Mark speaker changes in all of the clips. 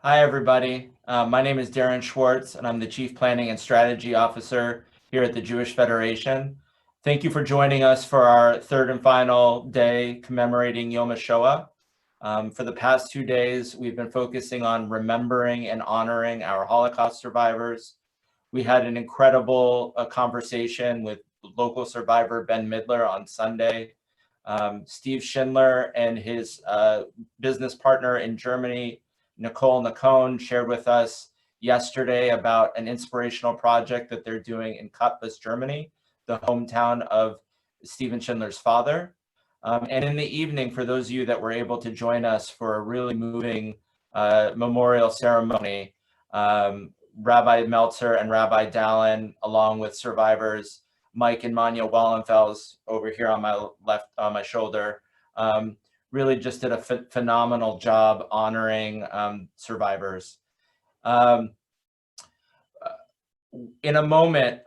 Speaker 1: Hi, everybody. My name is Darren Schwartz, and I'm the Chief Planning and Strategy Officer here at the Jewish Federation. Thank you for joining us for our third and final day commemorating Yom HaShoah. For the past 2 days, we've been focusing on remembering and honoring our Holocaust survivors. We had an incredible conversation with local survivor Ben Midler on Sunday. Steve Schindler and his business partner in Germany, Nicole Nacone, shared with us yesterday about an inspirational project that they're doing in Cottbus, Germany, the hometown of Stephen Schindler's father. And in the evening, for those of you that were able to join us for a really moving memorial ceremony, Rabbi Meltzer and Rabbi Dallin, along with survivors Mike and Manya Wallenfels over here on my left, on my shoulder, really just did a phenomenal job honoring survivors. In a moment,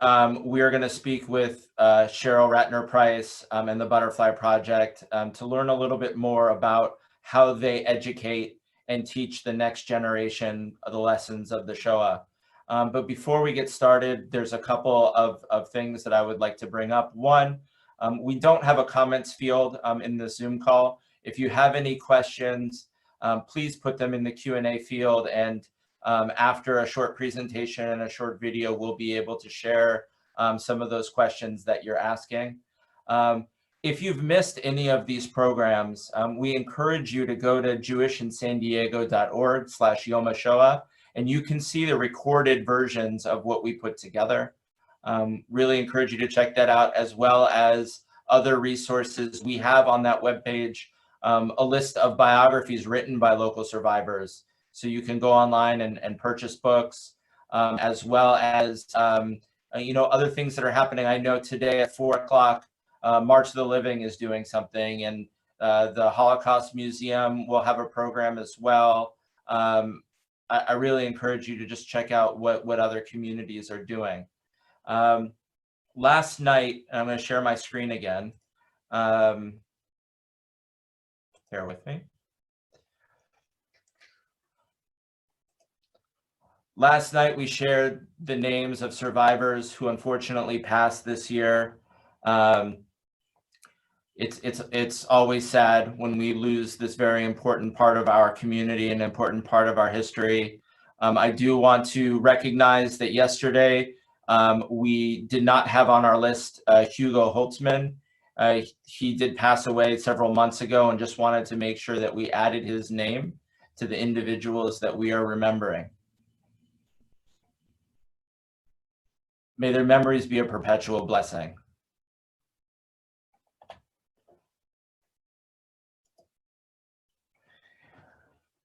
Speaker 1: we are going to speak with Cheryl Ratner-Price and the Butterfly Project to learn a little bit more about how they educate and teach the next generation of the lessons of the Shoah. But before we get started, there's a couple of things that I would like to bring up. One, we don't have a comments field in the Zoom call. If you have any questions, please put them in the Q&A field, and after a short presentation and a short video, we'll be able to share some of those questions that you're asking. If you've missed any of these programs, we encourage you to go to jewishinsandiego.org/Yom HaShoah, and you can see the recorded versions of what we put together. Really encourage you to check that out, as well as other resources. We have on that webpage a list of biographies written by local survivors. So you can go online and purchase books, as well as other things that are happening. I know today at 4 o'clock, March of the Living is doing something, and the Holocaust Museum will have a program as well. I really encourage you to just check out what other communities are doing. Last night, I'm going to share my screen again. Bear with me. Last night, we shared the names of survivors who unfortunately passed this year. It's always sad when we lose this very important part of our community, an important part of our history. I do want to recognize that yesterday we did not have on our list Hugo Holtzman. He did pass away several months ago, and just wanted to make sure that we added his name to the individuals that we are remembering. May their memories be a perpetual blessing.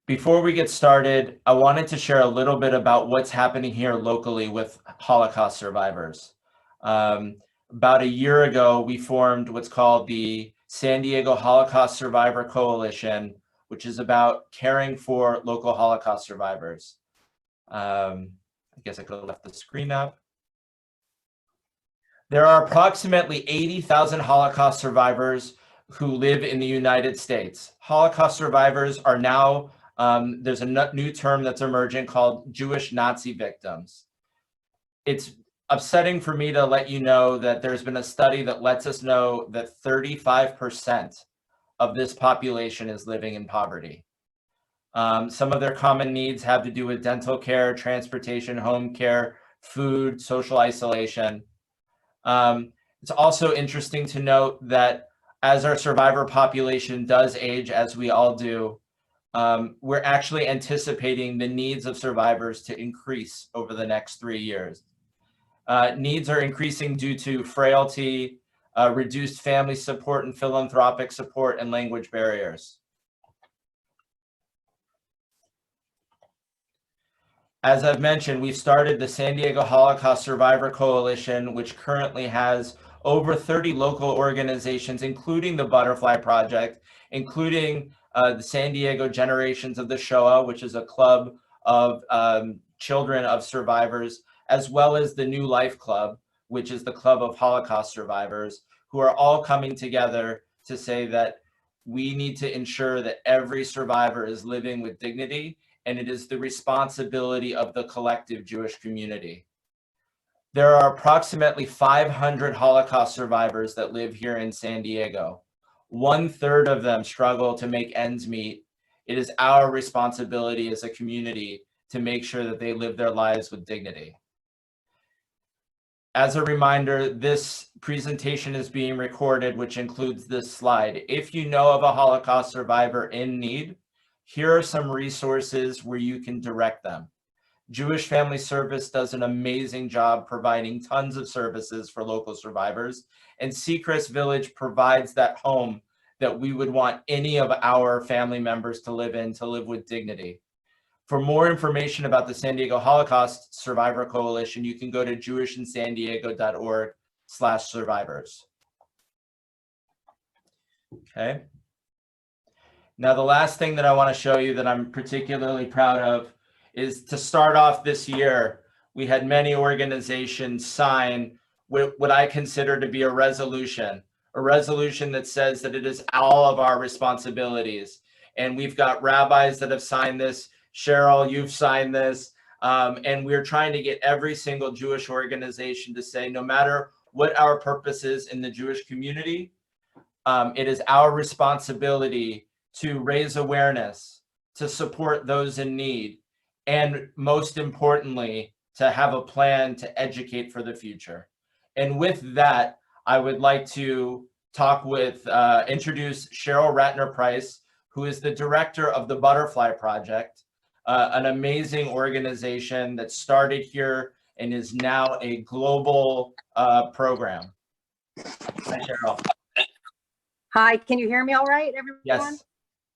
Speaker 1: Before we get started, I wanted to share a little bit about what's happening here locally with Holocaust survivors. About a year ago, we formed what's called the San Diego Holocaust Survivor Coalition, which is about caring for local Holocaust survivors. I guess I could have left the screen up. There are approximately 80,000 Holocaust survivors who live in the United States. Holocaust survivors are now, there's a new term that's emerging called Jewish Nazi victims. It's upsetting for me to let you know that there's been a study that lets us know that 35% of this population is living in poverty. Some of their common needs have to do with dental care, transportation, home care, food, social isolation. It's also interesting to note that as our survivor population does age, as we all do, we're actually anticipating the needs of survivors to increase over the next 3 years. Needs are increasing due to frailty, reduced family support and philanthropic support, and language barriers. As I've mentioned, we've started the San Diego Holocaust Survivor Coalition, which currently has over 30 local organizations, including the Butterfly Project, including the San Diego Generations of the Shoah, which is a club of children of survivors, as well as the New Life Club, which is the club of Holocaust survivors, who are all coming together to say that we need to ensure that every survivor is living with dignity and it is the responsibility of the collective Jewish community. There are approximately 500 Holocaust survivors that live here in San Diego. 1/3 of them struggle to make ends meet. It is our responsibility as a community to make sure that they live their lives with dignity. As a reminder, this presentation is being recorded, which includes this slide. If you know of a Holocaust survivor in need, here are some resources where you can direct them. Jewish Family Service does an amazing job providing tons of services for local survivors, and Seacrest Village provides that home that we would want any of our family members to live in, to live with dignity. For more information about the San Diego Holocaust Survivor Coalition, you can go to jewishinsandiego.org/survivors. Okay. Now, the last thing that I want to show you that I'm particularly proud of is, to start off this year, we had many organizations sign what I consider to be a resolution that says that it is all of our responsibilities. And we've got rabbis that have signed this. Cheryl, you've signed this. And we're trying to get every single Jewish organization to say, no matter what our purpose is in the Jewish community, it is our responsibility to raise awareness, to support those in need, and most importantly, to have a plan to educate for the future. And with that, I would like to introduce Cheryl Ratner-Price, who is the director of the Butterfly Project, an amazing organization that started here and is now a global program. Hi, Cheryl.
Speaker 2: Hi, can you hear me all right, everyone?
Speaker 1: Yes.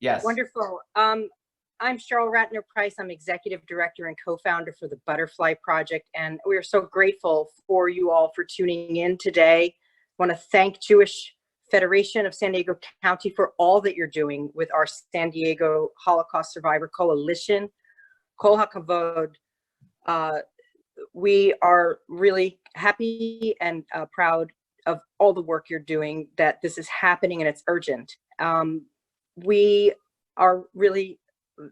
Speaker 1: Yes.
Speaker 2: Wonderful. I'm Cheryl Ratner-Price. I'm executive director and co-founder for the Butterfly Project, and we are so grateful for you all for tuning in today. I want to thank Jewish Federation of San Diego County for all that you're doing with our San Diego Holocaust Survivor Coalition. Kol HaKavod. We are really happy and proud of all the work you're doing, that this is happening and it's urgent. We are really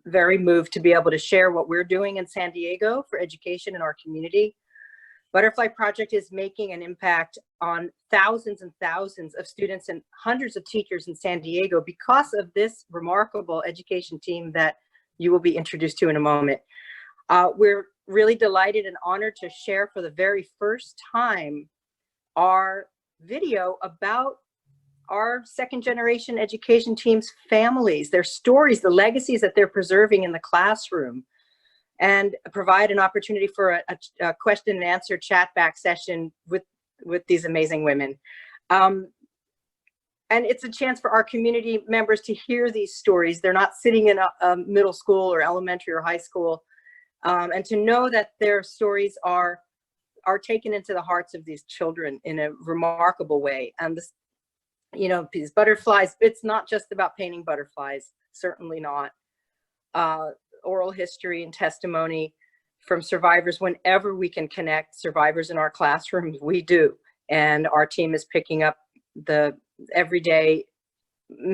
Speaker 2: very moved to be able to share what we're doing in San Diego for education in our community. Butterfly Project is making an impact on thousands and thousands of students and hundreds of teachers in San Diego because of this remarkable education team that you will be introduced to in a moment. We're really delighted and honored to share for the very first time our video about our second generation education team's families, their stories, the legacies that they're preserving in the classroom, and provide an opportunity for a question and answer chat back session with these amazing women. And it's a chance for our community members to hear these stories. They're not sitting in a middle school or elementary or high school, and to know that their stories are taken into the hearts of these children in a remarkable way. And this, you know, these butterflies, it's not just about painting butterflies, certainly not. Oral history and testimony from survivors, whenever we can connect survivors in our classrooms, we do. And our team is picking up every day,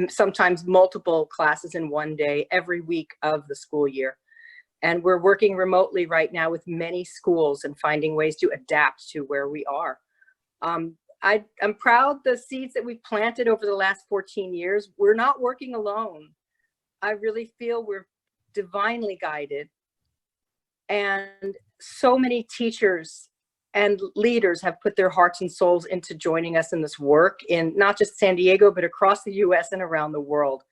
Speaker 2: sometimes multiple classes in one day, every week of the school year. And we're working remotely right now with many schools and finding ways to adapt to where we are. I'm proud the seeds that we've planted over the last 14 years. We're not working alone. I really feel we're divinely guided. And so many teachers and leaders have put their hearts and souls into joining us in this work in not just San Diego, but across the US and around the world.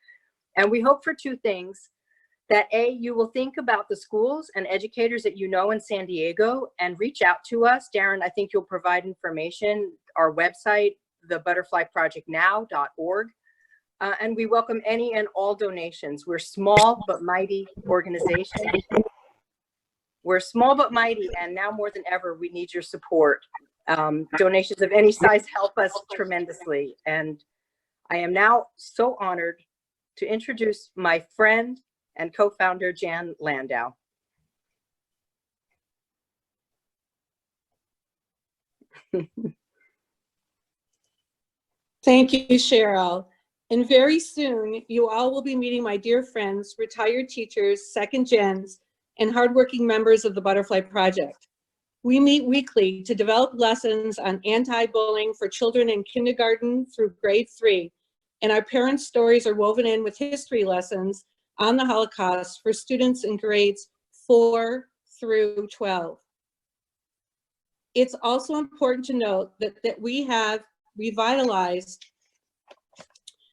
Speaker 2: And we hope for two things: that A, you will think about the schools and educators that you know in San Diego and reach out to us. Darren, I think you'll provide information, our website, thebutterflyprojectnow.org. And we welcome any and all donations. We're small but mighty organization. We're small but mighty, and now more than ever, we need your support. Donations of any size help us tremendously. And I am now so honored to introduce my friend and co-founder, Jan Landau.
Speaker 3: Thank you, Cheryl. And very soon, you all will be meeting my dear friends, retired teachers, second gens, and hardworking members of the Butterfly Project. We meet weekly to develop lessons on anti-bullying for children in kindergarten through grade 3, and our parents' stories are woven in with history lessons on the Holocaust for students in grades 4 through 12. It's also important to note that we have revitalized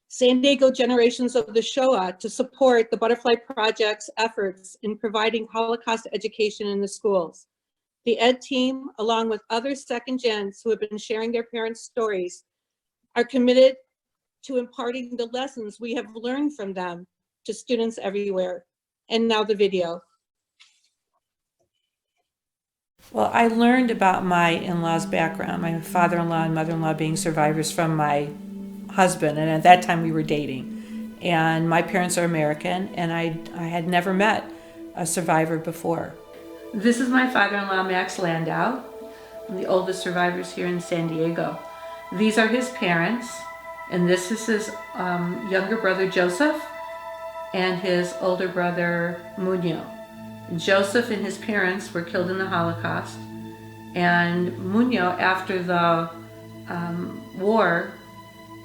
Speaker 3: San Diego Generations of the Shoah to support the Butterfly Project's efforts in providing Holocaust education in the schools. The ED team, along with other second gens who have been sharing their parents' stories, are committed to imparting the lessons we have learned from them to students everywhere. And now the video.
Speaker 4: Well, I learned about my in-laws' background, my father-in-law and mother-in-law being survivors from my husband, and at that time we were dating. And my parents are American, and I had never met a survivor before. This is my father-in-law, Max Landau, one of the oldest survivors here in San Diego. These are his parents, and this is his younger brother, Joseph, and his older brother, Muño. Joseph and his parents were killed in the Holocaust, and Muño, after the war,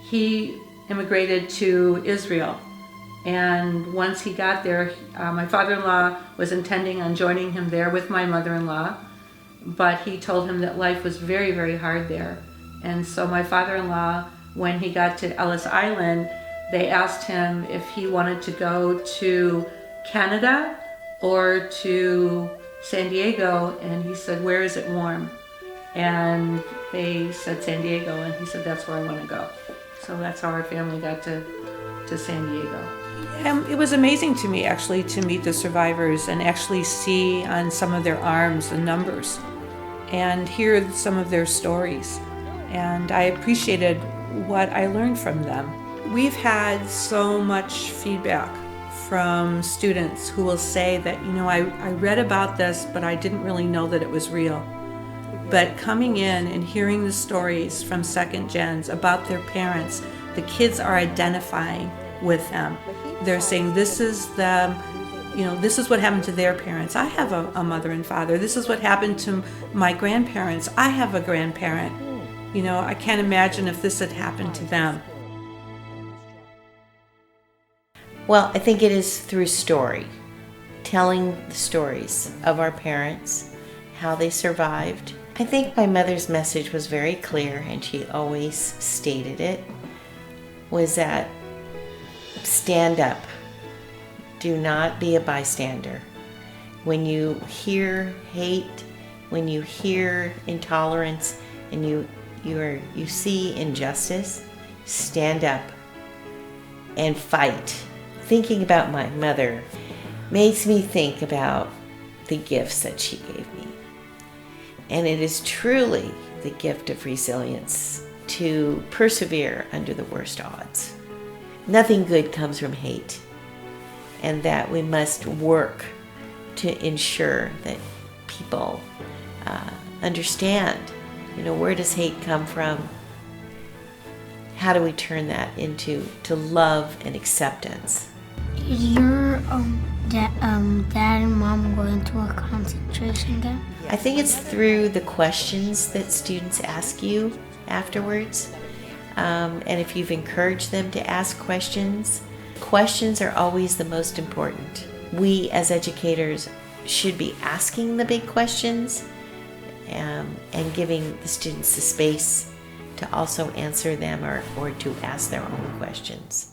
Speaker 4: he immigrated to Israel. And once he got there, my father-in-law was intending on joining him there with my mother-in-law, but he told him that life was very, very hard there. And so my father-in-law, when he got to Ellis Island, they asked him if he wanted to go to Canada or to San Diego, and he said, "Where is it warm?" And they said San Diego, and he said, "That's where I want to go." So that's how our family got to San Diego. It was amazing to me, actually, to meet the survivors and actually see on some of their arms the numbers and hear some of their stories. And I appreciated what I learned from them. We've had so much feedback from students who will say that, I read about this, but I didn't really know that it was real. But coming in and hearing the stories from second gens about their parents, the kids are identifying with them. They're saying, this is what happened to their parents. I have a mother and father. This is what happened to my grandparents. I have a grandparent. I can't imagine if this had happened to them.
Speaker 5: Well, I think it is through story, telling the stories of our parents, how they survived. I think my mother's message was very clear, and she always stated it, was that stand up. Do not be a bystander. When you hear hate, when you hear intolerance, and you see injustice, stand up and fight. Thinking about my mother makes me think about the gifts that she gave me. And it is truly the gift of resilience to persevere under the worst odds. Nothing good comes from hate, and that we must work to ensure that people understand, where does hate come from? How do we turn that into love and acceptance?
Speaker 6: Your dad and mom going to a concentration camp?
Speaker 5: I think it's through the questions that students ask you afterwards. And if you've encouraged them to ask questions, questions are always the most important. We as educators should be asking the big questions and giving the students the space to also answer them or to ask their own questions.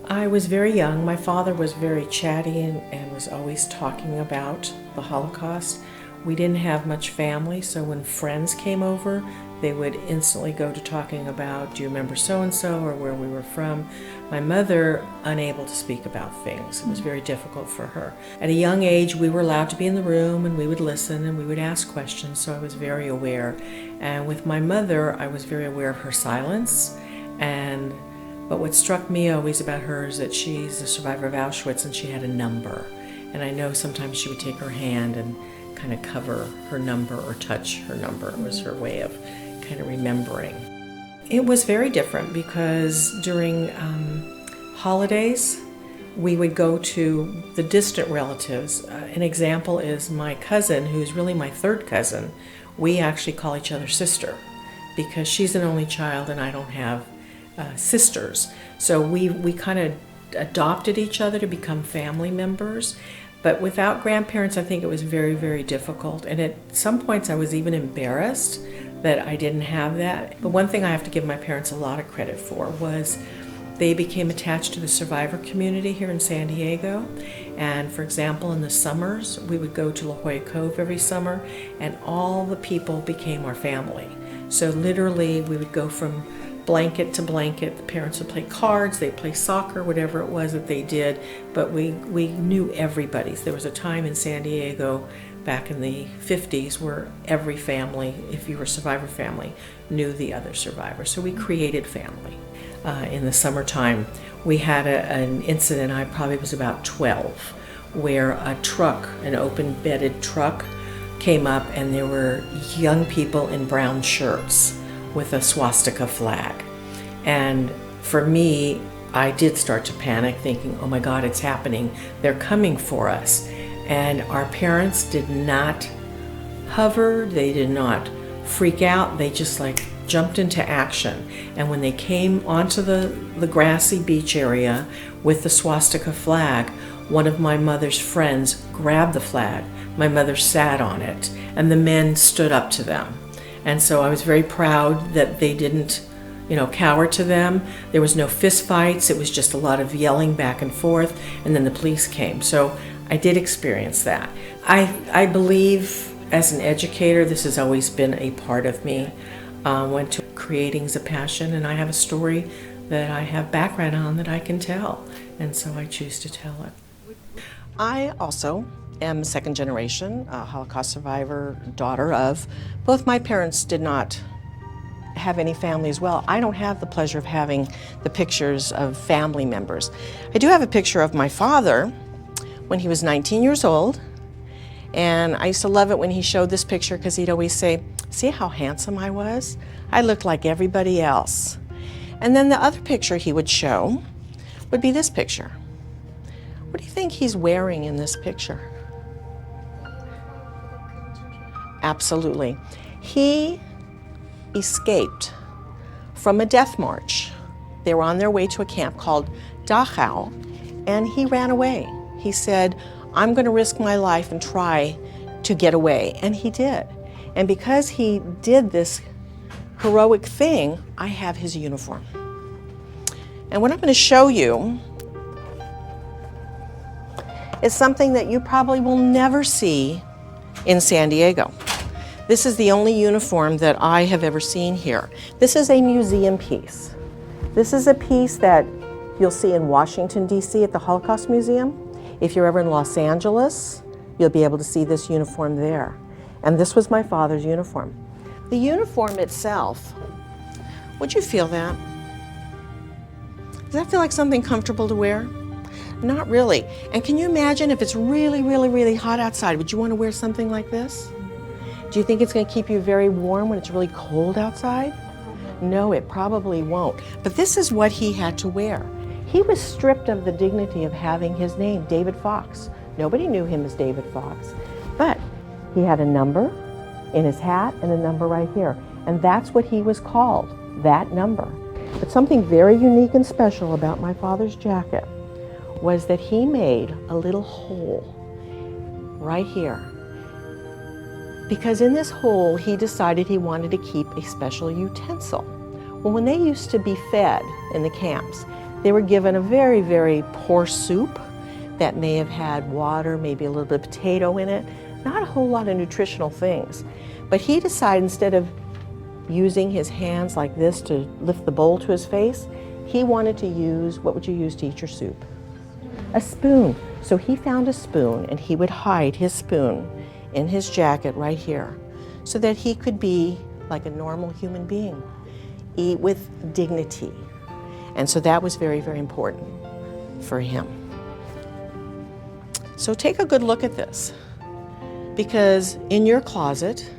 Speaker 7: I was very young. My father was very chatty and was always talking about the Holocaust. We didn't have much family, so when friends came over, they would instantly go to talking about, do you remember so-and-so or where we were from? My mother, unable to speak about things. It was very difficult for her. At a young age, we were allowed to be in the room and we would listen and we would ask questions, so I was very aware. And with my mother, I was very aware of her silence. But what struck me always about her is that she's a survivor of Auschwitz and she had a number. And I know sometimes she would take her hand and kind of cover her number or touch her number. It was her way of kind of remembering. It was very different because during holidays, we would go to the distant relatives. An example is my cousin, who's really my third cousin. We actually call each other sister because she's an only child and I don't have sisters. So we kind of adopted each other to become family members. But without grandparents, I think it was very, very difficult. And at some points, I was even embarrassed that I didn't have that. But one thing I have to give my parents a lot of credit for was they became attached to the survivor community here in San Diego. And for example, in the summers, we would go to La Jolla Cove every summer, and all the people became our family. So literally, we would go from blanket to blanket. The parents would play cards, they'd play soccer, whatever it was that they did, but we knew everybody. There was a time in San Diego back in the 50s where every family, if you were a survivor family, knew the other survivor. So we created family. In the summertime, we had an incident, I probably was about 12, where a truck, an open-bedded truck, came up and there were young people in brown shirts with a swastika flag. And for me, I did start to panic, thinking, oh my God, it's happening. They're coming for us. And our parents did not hover, they did not freak out, they just like jumped into action. And when they came onto the grassy beach area with the swastika flag, one of my mother's friends grabbed the flag. My mother sat on it, and the men stood up to them. And so I was very proud that they didn't, cower to them. There was no fist fights. It was just a lot of yelling back and forth, and then the police came. So I did experience that. I believe as an educator, this has always been a part of me. Went to creating is a passion, and I have a story that I have background on that I can tell, and so I choose to tell it.
Speaker 8: I also am second generation Holocaust survivor, daughter of. Both my parents did not have any family as well. I don't have the pleasure of having the pictures of family members. I do have a picture of my father when he was 19 years old, and I used to love it when he showed this picture because he'd always say, see how handsome I was? I looked like everybody else. And then the other picture he would show would be this picture. What do you think he's wearing in this picture? Absolutely. He escaped from a death march. They were on their way to a camp called Dachau, and he ran away. He said, I'm going to risk my life and try to get away. And he did. And because he did this heroic thing, I have his uniform. And what I'm going to show you is something that you probably will never see in San Diego. This is the only uniform that I have ever seen here. This is a museum piece. This is a piece that you'll see in Washington, D.C. at the Holocaust Museum. If you're ever in Los Angeles, you'll be able to see this uniform there. And this was my father's uniform. The uniform itself, would you feel that? Does that feel like something comfortable to wear? Not really. And can you imagine if it's really, really, really hot outside, would you want to wear something like this? Do you think it's going to keep you very warm when it's really cold outside? No, it probably won't. But this is what he had to wear. He was stripped of the dignity of having his name, David Fox. Nobody knew him as David Fox. But he had a number in his hat and a number right here. And that's what he was called, that number. But something very unique and special about my father's jacket was that he made a little hole right here. Because in this hole, he decided he wanted to keep a special utensil. Well, when they used to be fed in the camps, they were given a very, very poor soup that may have had water, maybe a little bit of potato in it, not a whole lot of nutritional things. But he decided instead of using his hands like this to lift the bowl to his face, he wanted to use, what would you use to eat your soup? A spoon. So he found a spoon and he would hide his spoon in his jacket right here so that he could be like a normal human being, eat with dignity. And so that was very, very important for him. So take a good look at this, because in your closet,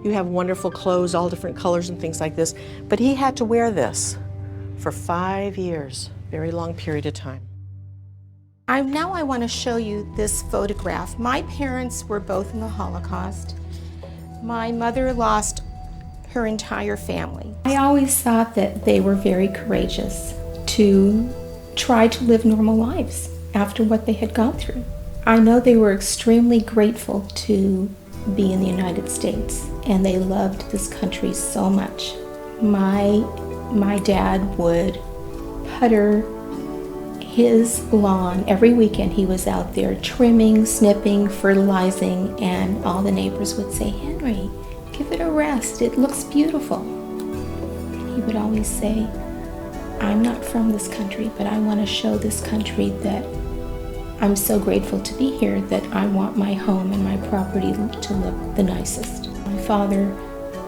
Speaker 8: You have wonderful clothes, all different colors and things like this. But he had to wear this for 5 years, very long period of time.
Speaker 9: Now I want to show you this photograph. My parents were both in the Holocaust. My mother lost her entire family. I always thought that they were very courageous to try to live normal lives after what they had gone through. I know they were extremely grateful to be in the United States, and they loved this country so much. My dad would putter his lawn every weekend. He was out there trimming, snipping, fertilizing, and all the neighbors would say, "Henry, give it a rest, it looks beautiful." And he would always say, "I'm not from this country, but I want to show this country that I'm so grateful to be here that I want my home and my property to look the nicest." My father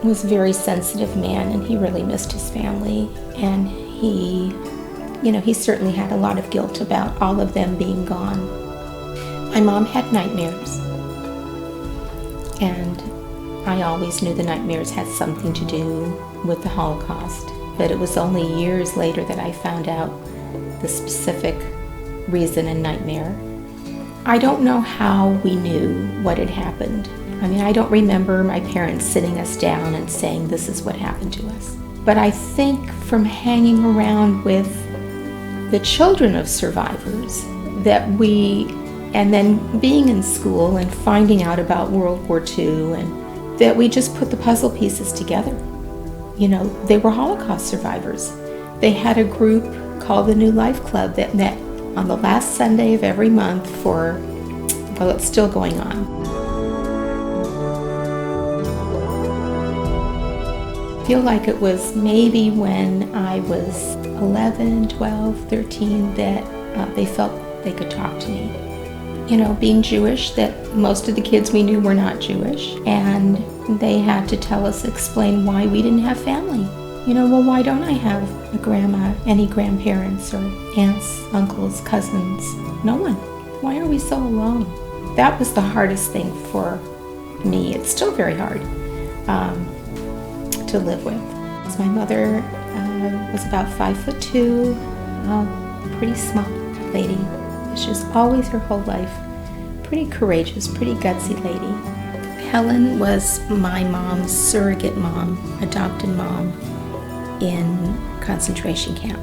Speaker 9: was a very sensitive man, and he really missed his family, and he certainly had a lot of guilt about all of them being gone. My mom had nightmares, and I always knew the nightmares had something to do with the Holocaust, but it was only years later that I found out the specific reason and nightmare. I don't know how we knew what had happened. I don't remember my parents sitting us down and saying, "This is what happened to us." But I think from hanging around with the children of survivors and then being in school and finding out about World War II, and that we just put the puzzle pieces together. They were Holocaust survivors. They had a group called the New Life Club that met on the last Sunday of every month it's still going on. I feel like it was maybe when I was 11, 12, 13 that they felt they could talk to me. Being Jewish, that most of the kids we knew were not Jewish, and they had to explain why we didn't have family. Well, why don't I have a grandma, any grandparents or aunts, uncles, cousins? No one. Why are we so alone? That was the hardest thing for me. It's still very hard to live with. My mother was about 5'2", pretty small lady. She was always her whole life pretty courageous, pretty gutsy lady. Helen was my mom's surrogate mom, adopted mom in concentration camp.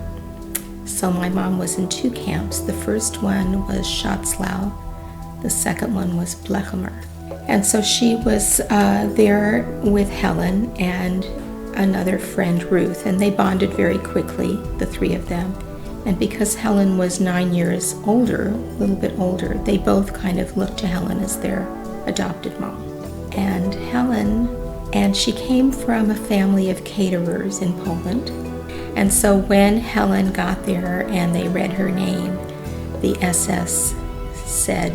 Speaker 9: So my mom was in 2 camps. The first one was Schatzlau. The second one was Blechemer. And so she was there with Helen and another friend, Ruth, and they bonded very quickly, the 3 of them. And because Helen was 9 years older, a little bit older, they both kind of looked to Helen as their adopted mom. And she came from a family of caterers in Poland. And so when Helen got there and they read her name, the SS said,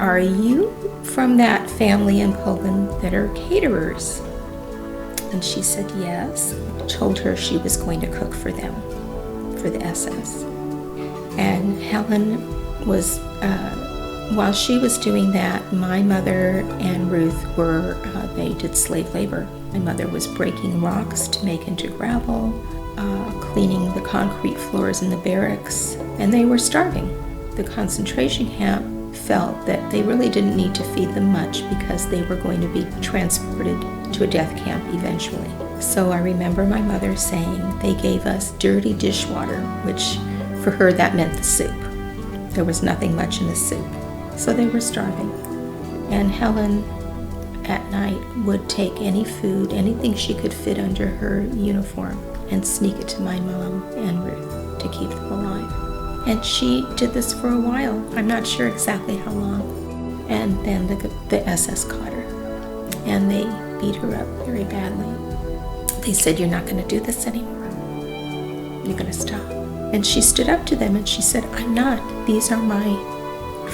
Speaker 9: "Are you from that family in Poland that are caterers?" And she said yes. Told her she was going to cook for them, for the SS. And Helen was, while she was doing that, my mother and Ruth they did slave labor. My mother was breaking rocks to make into gravel, cleaning the concrete floors in the barracks, and they were starving. The concentration camp felt that they really didn't need to feed them much because they were going to be transported to a death camp eventually. So I remember my mother saying they gave us dirty dishwater, which for her that meant the soup. There was nothing much in the soup. So they were starving. And Helen at night would take any food, anything she could fit under her uniform, and sneak it to my mom and Ruth to keep them alive. And she did this for a while. I'm not sure exactly how long. And then the SS caught her, and they beat her up very badly. They said, "You're not going to do this anymore. You're going to stop." And she stood up to them and she said, "I'm not. These are my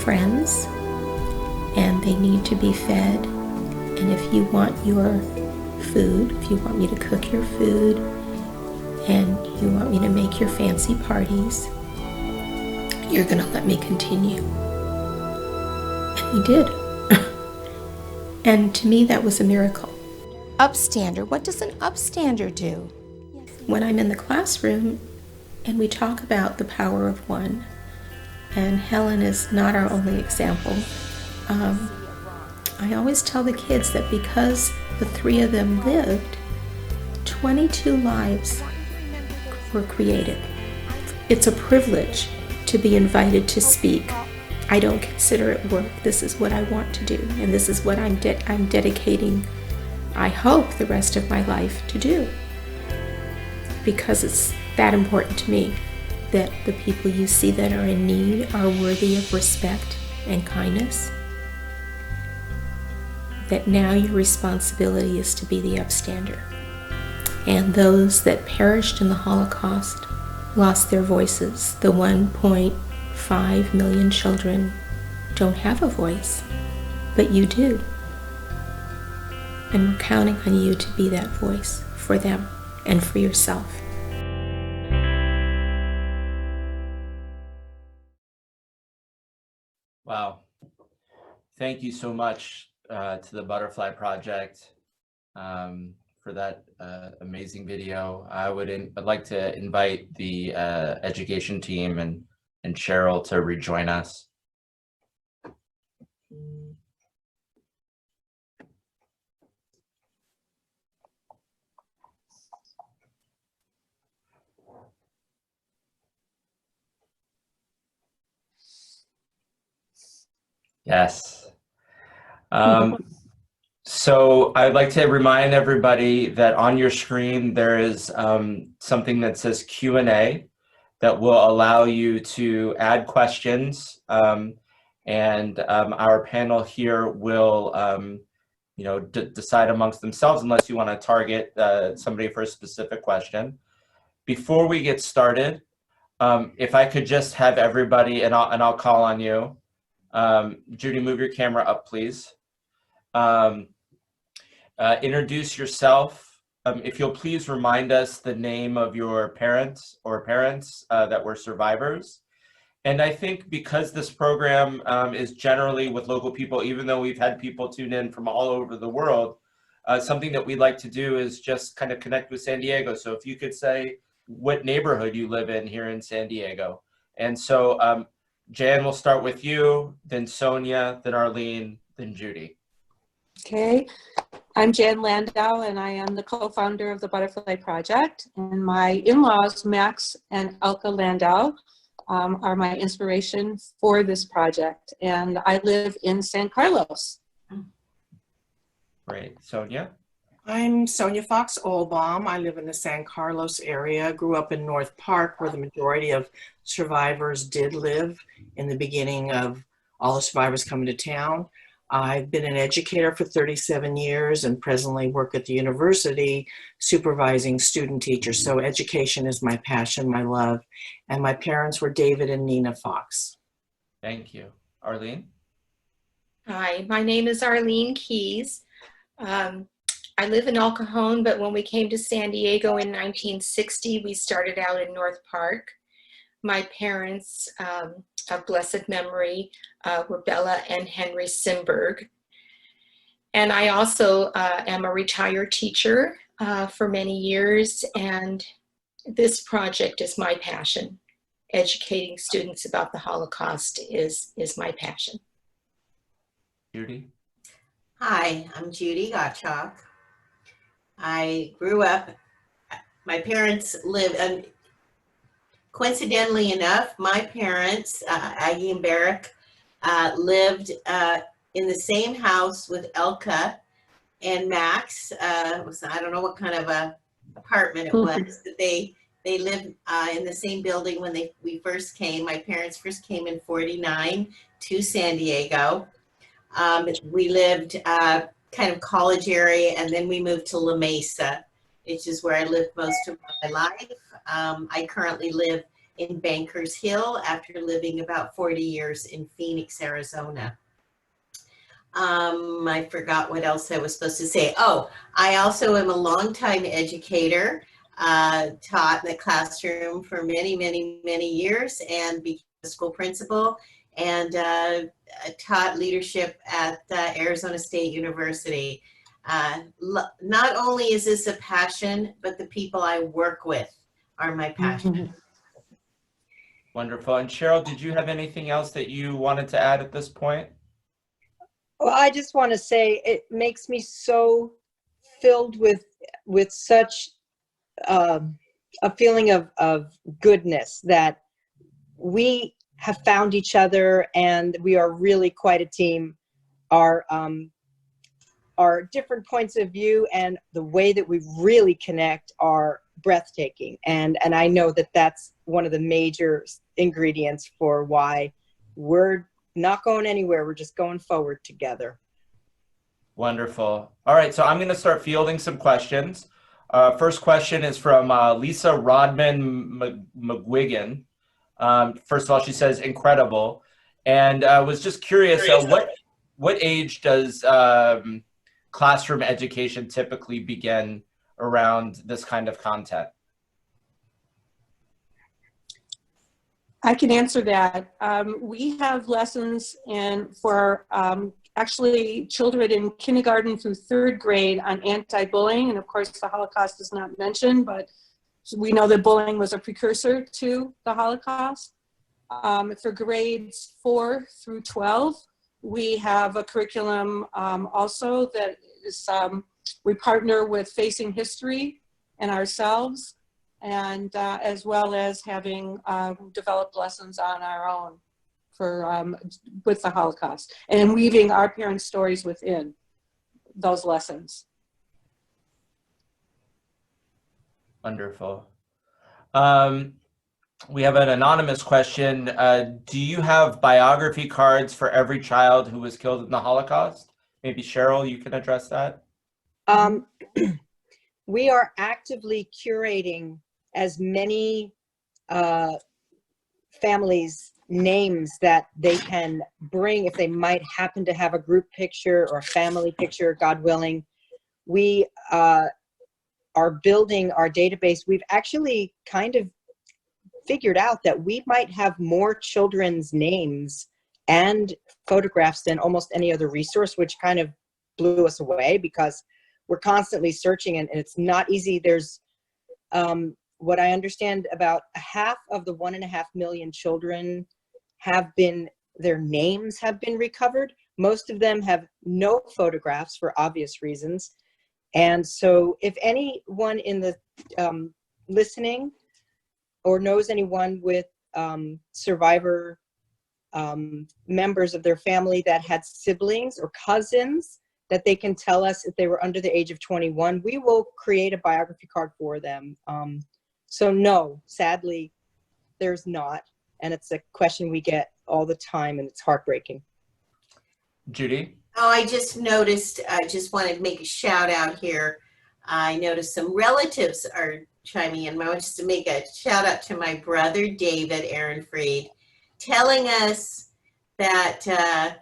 Speaker 9: friends, and they need to be fed. And if you want your food, if you want me to cook your food, and you want me to make your fancy parties, you're going to let me continue." And we did. And to me, that was a miracle. upstander. What does an upstander do? When I'm in the classroom and we talk about the power of one, and Helen is not our only example, I always tell the kids that because the three of them lived, 22 lives were created. It's a privilege to be invited to speak. I don't consider it work. This is what I want to do, and this is what I'm dedicating, I hope, the rest of my life to do. Because it's that important to me that the people you see that are in need are worthy of respect and kindness. That now your responsibility is to be the upstander. And those that perished in the Holocaust lost their voices. The 1.5 million children don't have a voice, but you do. And we're counting on you to be that voice for them and for yourself.
Speaker 1: Wow. Thank you so much to the Butterfly Project for that amazing video. I'd like to invite the education team and Cheryl to rejoin us. Yes. So I'd like to remind everybody that on your screen there is something that says Q&A that will allow you to add questions, and our panel here will decide amongst themselves, unless you want to target somebody for a specific question. Before we get started, if I could just have everybody, and I'll call on you. Judy, move your camera up, please. Introduce yourself. If you'll please remind us the name of your parents that were survivors. And I think because this program is generally with local people, even though we've had people tune in from all over the world, something that we'd like to do is just kind of connect with San Diego. So if you could say what neighborhood you live in here in San Diego. And so Jan, we'll start with you, then Sonia, then Arlene, then Judy.
Speaker 3: Okay, I'm Jan Landau, and I am the co-founder of the Butterfly Project. And my in-laws, Max and Elka Landau, are my inspiration for this project. And I live in San Carlos.
Speaker 1: Great. Sonia?
Speaker 7: I'm Sonia Fox Olbaum. I live in the San Carlos area. Grew up in North Park, where the majority of survivors did live in the beginning of all the survivors coming to town. I've been an educator for 37 years and presently work at the university supervising student teachers. So education is my passion, my love. And my parents were David and Nina Fox.
Speaker 1: Thank you. Arlene?
Speaker 10: Hi, my name is Arlene Keys. I live in El Cajon, but when we came to San Diego in 1960, we started out in North Park. My parents, of blessed memory, were Bella and Henry Simberg. And I also am a retired teacher for many years, and this project is my passion. Educating students about the Holocaust is my passion.
Speaker 1: Judy?
Speaker 5: Hi, I'm Judy Gottschalk. I grew up, my parents lived, and coincidentally enough, my parents, Aggie and Barrick, lived in the same house with Elka and Max. I don't know what kind of a apartment it was, but they lived in the same building when we first came. My parents first came in '49 to San Diego. We lived kind of college area, and then we moved to La Mesa, which is where I lived most of my life. I currently live in Bankers Hill after living about 40 years in Phoenix, Arizona. I forgot what else I was supposed to say. Oh, I also am a longtime educator, taught in the classroom for many, many, many years and became a school principal, and taught leadership at Arizona State University. Not only is this a passion, but the people I work with are my passion.
Speaker 1: Wonderful. And Cheryl, did you have anything else that you wanted to add at this point?
Speaker 2: Well, I just want to say it makes me so filled with such a feeling of goodness that we have found each other and we are really quite a team. Our different points of view and the way that we really connect are breathtaking. And I know that that's one of the major ingredients for why we're not going anywhere. We're just going forward together.
Speaker 1: Wonderful. All right, so I'm going to start fielding some questions. First question is from Lisa Rodman McGuigan. First of all, she says incredible, and was just curious, what age does classroom education typically begin around this kind of content?
Speaker 3: I can answer that. We have lessons for actually children in kindergarten through 3rd grade on anti-bullying. And of course, the Holocaust is not mentioned, but we know that bullying was a precursor to the Holocaust. For grades 4 through 12, we have a curriculum also that is, we partner with Facing History and ourselves, and as well as having developed lessons on our own for with the Holocaust, and weaving our parents' stories within those lessons.
Speaker 1: Wonderful. We have an anonymous question. Do you have biography cards for every child who was killed in the Holocaust? Maybe Cheryl, you can address that.
Speaker 2: We are actively curating as many families' names that they can bring if they might happen to have a group picture or a family picture, God willing. We are building our database. We've actually kind of figured out that we might have more children's names and photographs than almost any other resource, which kind of blew us away because we're constantly searching and it's not easy. There's what I understand, about half of the 1.5 million children their names have been recovered. Most of them have no photographs for obvious reasons. And so if anyone in the listening or knows anyone with survivor members of their family that had siblings or cousins that they can tell us if they were under the age of 21, we will create a biography card for them. So no, sadly, there's not. And it's a question we get all the time and it's heartbreaking.
Speaker 1: Judy?
Speaker 5: Oh, I just noticed, I just wanted to make a shout out here. I noticed some relatives are chiming in. I want just to make a shout out to my brother, David Ehrenfried, telling us that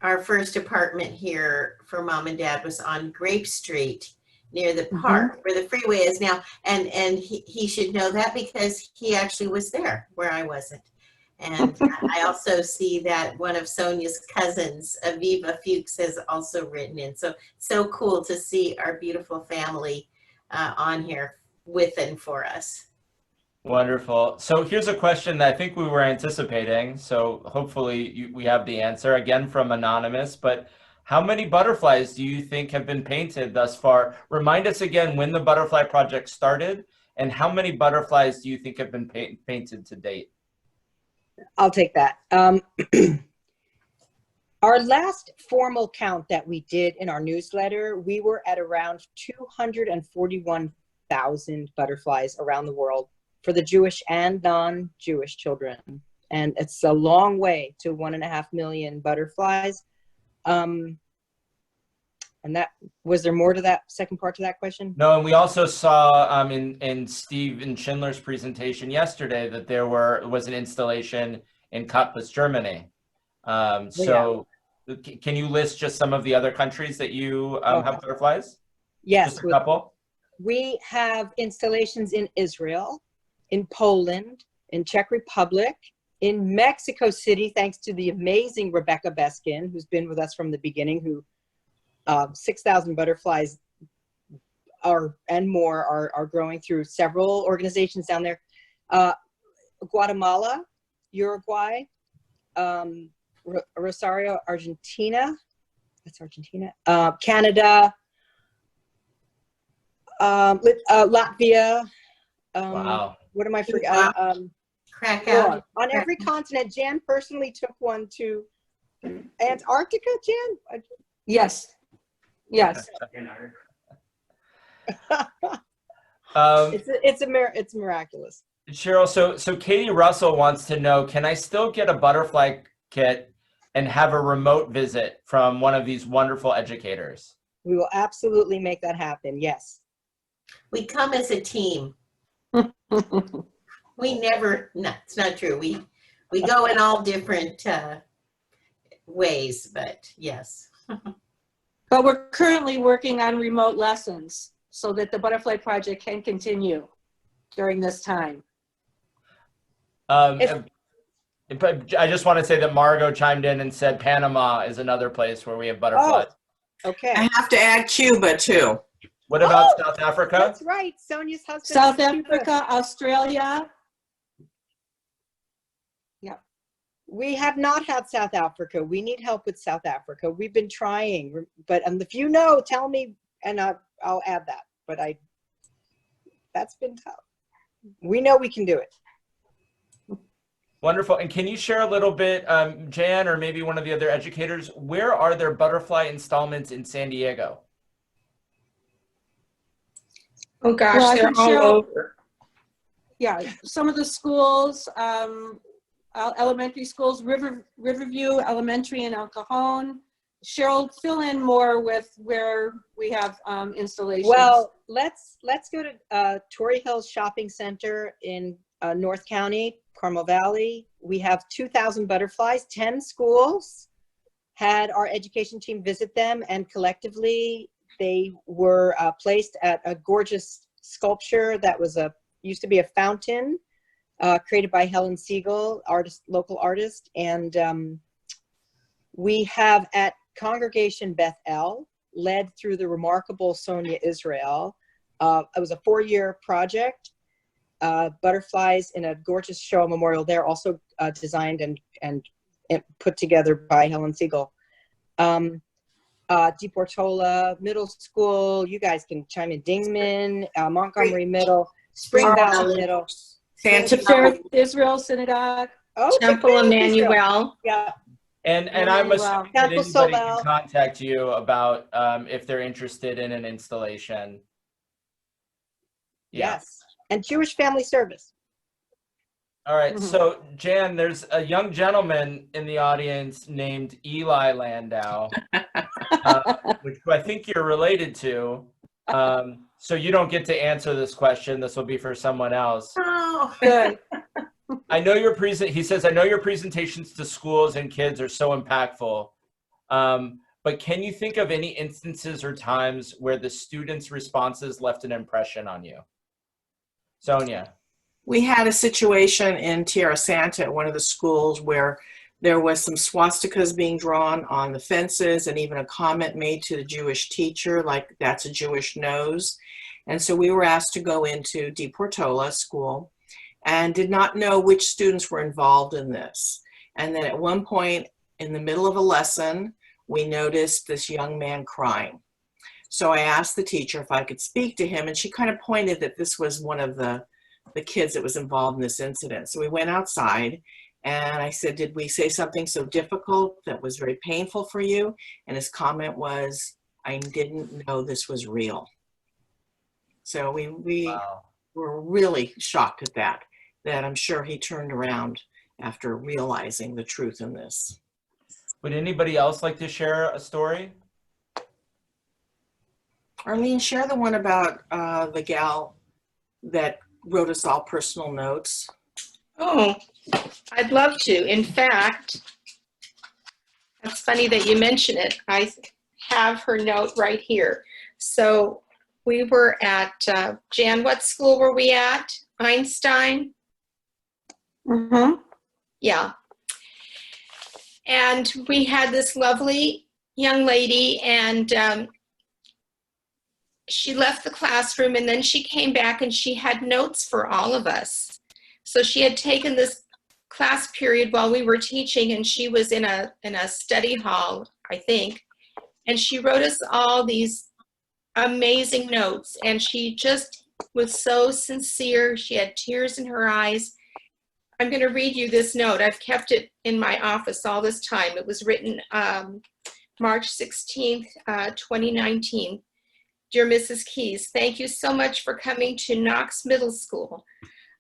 Speaker 5: our first apartment here for Mom and Dad was on Grape Street near the park where the freeway is now. And he should know that because he actually was there where I wasn't. And I also see that one of Sonia's cousins, Aviva Fuchs, has also written in. So cool to see our beautiful family on here with and for us.
Speaker 1: Wonderful. So here's a question that I think we were anticipating. So hopefully we have the answer, again from Anonymous, but how many butterflies do you think have been painted thus far? Remind us again when the Butterfly Project started and how many butterflies do you think have been painted to date?
Speaker 2: I'll take that. Our last formal count that we did in our newsletter, we were at around 241,000 butterflies around the world for the Jewish and non-Jewish children. And it's a long way to 1.5 million butterflies. And that, was there more to that second part to that question?
Speaker 1: No, and we also saw in Steven Schindler's presentation yesterday that there was an installation in Cottbus, Germany. So can you list just some of the other countries that you have butterflies?
Speaker 2: Yes.
Speaker 1: Just a couple?
Speaker 2: We have installations in Israel, in Poland, in Czech Republic, in Mexico City, thanks to the amazing Rebecca Beskin, who's been with us from the beginning, who 6,000 butterflies and more are growing through several organizations down there. Guatemala, Uruguay, Rosario, Argentina. That's Argentina. Canada, Latvia.
Speaker 1: Wow.
Speaker 2: What am I forgetting?
Speaker 5: Krakow.
Speaker 2: On every continent. Jan personally took one to Antarctica, Jan?
Speaker 3: Yes. Yes.
Speaker 2: It's miraculous.
Speaker 1: Cheryl, so Katie Russell wants to know, can I still get a butterfly kit and have a remote visit from one of these wonderful educators?
Speaker 2: We will absolutely make that happen. Yes.
Speaker 5: We come as a team. We never, no, it's not true. We go in all different ways, but yes.
Speaker 3: But we're currently working on remote lessons so that the Butterfly Project can continue during this time.
Speaker 1: I just want to say that Margot chimed in and said Panama is another place where we have butterflies.
Speaker 2: Oh, okay.
Speaker 11: I have to add Cuba too.
Speaker 1: What about South Africa?
Speaker 2: That's right. Sonia's husband.
Speaker 3: South Africa, Australia. Yeah.
Speaker 2: We have not had South Africa. We need help with South Africa. We've been trying, but if you know, tell me, and I'll add that. But that's been tough. We know we can do it.
Speaker 1: Wonderful. And can you share a little bit, Jan, or maybe one of the other educators, where are there butterfly installments in San Diego?
Speaker 10: Oh gosh,
Speaker 3: Well, I
Speaker 10: they're
Speaker 3: can
Speaker 10: all
Speaker 3: share-
Speaker 10: over.
Speaker 3: Yeah, some of the schools, elementary schools, Riverview Elementary in El Cajon. Cheryl, fill in more with where we have installations.
Speaker 2: Well, let's go to Torrey Hills Shopping Center in North County, Carmel Valley. We have 2,000 butterflies. 10 schools had our education team visit them, and collectively they were placed at a gorgeous sculpture that was used to be a fountain created by Helen Siegel, local artist. And we have at Congregation Beth El, led through the remarkable Sonia Israel. It was a 4-year project. Butterflies in a gorgeous show memorial there, also designed and put together by Helen Siegel. DePortola Middle School, you guys can chime in. Dingman, Montgomery Middle, Spring Valley Middle,
Speaker 3: Santa Israel Synagogue,
Speaker 10: Temple Emmanuel.
Speaker 2: Yeah.
Speaker 1: And I'm assuming that
Speaker 2: Temple
Speaker 1: anybody
Speaker 2: Solel.
Speaker 1: can contact you about if they're interested in an installation. Yeah.
Speaker 2: Yes. And Jewish Family Service.
Speaker 1: All right. So, Jan, there's a young gentleman in the audience named Eli Landau, which I think you're related to. So you don't get to answer this question. This will be for someone else.
Speaker 5: Oh,
Speaker 3: good.
Speaker 1: He says, I know your presentations to schools and kids are so impactful, but can you think of any instances or times where the students' responses left an impression on you? Sonia.
Speaker 11: We had a situation in Tierra Santa at one of the schools where there was some swastikas being drawn on the fences and even a comment made to the Jewish teacher, like that's a Jewish nose. And so we were asked to go into DePortola school and did not know which students were involved in this. And then at one point in the middle of a lesson, we noticed this young man crying. So I asked the teacher if I could speak to him, and she kind of pointed that this was one of the kids that was involved in this incident. So we went outside and I said, did we say something so difficult that was very painful for you? And his comment was, I didn't know this was real. So we
Speaker 1: Wow.
Speaker 11: were really shocked at that I'm sure he turned around after realizing the truth in this.
Speaker 1: Would anybody else like to share a story?
Speaker 11: Arlene, share the one about the gal that wrote us all personal notes.
Speaker 10: Oh, I'd love to. In fact, that's funny that you mention it. I have her note right here. So we were at, Jan, what school were we at? Einstein?
Speaker 3: Mm-hmm.
Speaker 10: Yeah. And we had this lovely young lady, and she left the classroom, and then she came back and she had notes for all of us. So she had taken this class period while we were teaching, and she was in a study hall, I think, and she wrote us all these amazing notes, and she just was so sincere. She had tears in her eyes. I'm going to read you this note. I've kept it in my office all this time. It was written March 16th, 2019. Dear Mrs. Keys, thank you so much for coming to Knox Middle School.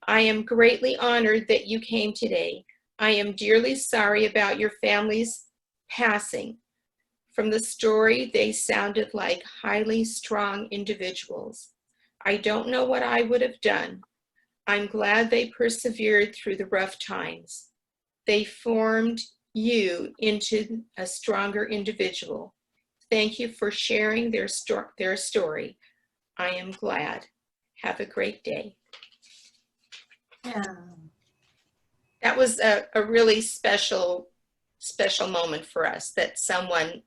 Speaker 10: I am greatly honored that you came today. I am dearly sorry about your family's passing. From the story, they sounded like highly strong individuals. I don't know what I would have done. I'm glad they persevered through the rough times. They formed you into a stronger individual. Thank you for sharing their story. I am glad. Have a great day. That was a really special moment for us, that someone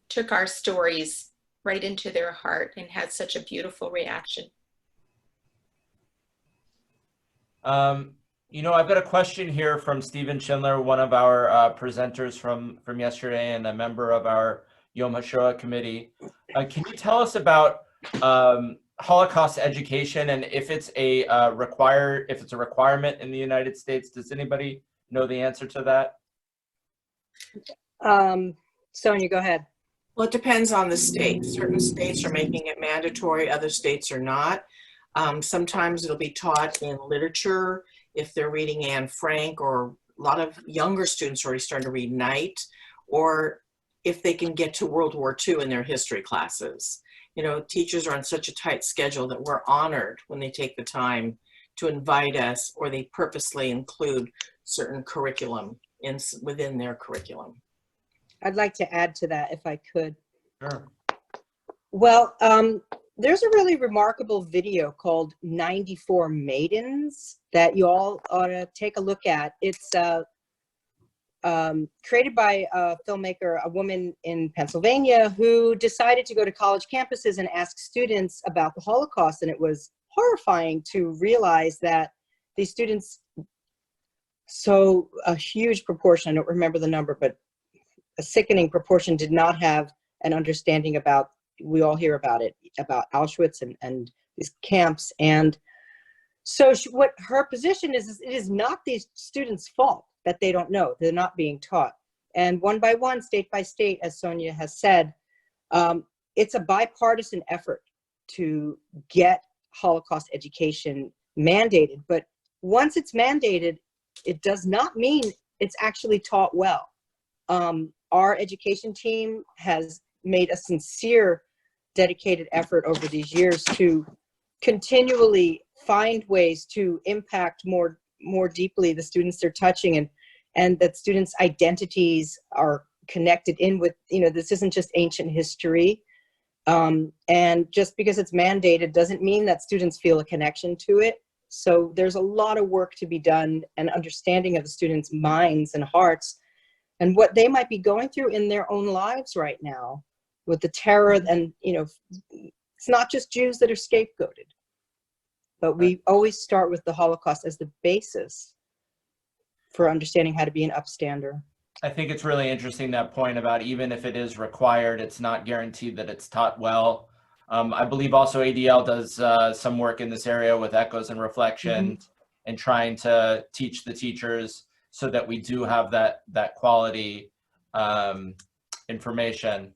Speaker 10: took our stories right into their heart and had such a beautiful reaction.
Speaker 1: You know, I've got a question here from Stephen Schindler, one of our presenters from yesterday and a member of our Yom HaShoah committee. Can you tell us about Holocaust education, and if it's a requirement in the United States? Does anybody know the answer to that?
Speaker 2: Sonia, go ahead.
Speaker 11: Well, it depends on the state. Certain states are making it mandatory, other states are not. Sometimes it'll be taught in literature if they're reading Anne Frank, or a lot of younger students are already starting to read Knight, or if they can get to World War II in their history classes. You know, teachers are on such a tight schedule that we're honored when they take the time to invite us, or they purposely include certain curriculum within their curriculum.
Speaker 2: I'd like to add to that if I could.
Speaker 1: Sure.
Speaker 2: Well, there's a really remarkable video called 94 Maidens that you all ought to take a look at. It's created by a filmmaker, a woman in Pennsylvania, who decided to go to college campuses and ask students about the Holocaust. And it was horrifying to realize that these students, so a huge proportion, I don't remember the number, but a sickening proportion, did not have an understanding about, we all hear about it, about Auschwitz and these camps. And so what her position is it is not these students' fault that they don't know, they're not being taught. And one by one, state by state, as Sonia has said, it's a bipartisan effort to get Holocaust education mandated. But once it's mandated, it does not mean it's actually taught well. Our education team has made a sincere, dedicated effort over these years to continually find ways to impact more deeply the students they're touching, and that students' identities are connected in with, you know, this isn't just ancient history. And just because it's mandated doesn't mean that students feel a connection to it. So there's a lot of work to be done, and understanding of the students' minds and hearts and what they might be going through in their own lives right now with the terror. And, you know, it's not just Jews that are scapegoated, but we always start with the Holocaust as the basis for understanding how to be an upstander.
Speaker 1: I think it's really interesting, that point about even if it is required, it's not guaranteed that it's taught well. I believe also ADL does some work in this area with Echoes and Reflection, and trying to teach the teachers so that we do have that quality information.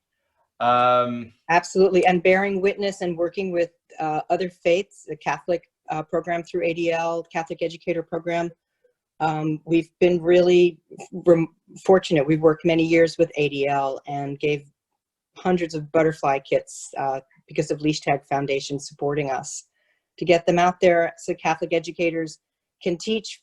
Speaker 2: Absolutely, and bearing witness and working with other faiths, the Catholic program through ADL, Catholic Educator Program. We've been really fortunate. We've worked many years with ADL and gave hundreds of butterfly kits because of Leash Tag Foundation supporting us to get them out there so Catholic educators can teach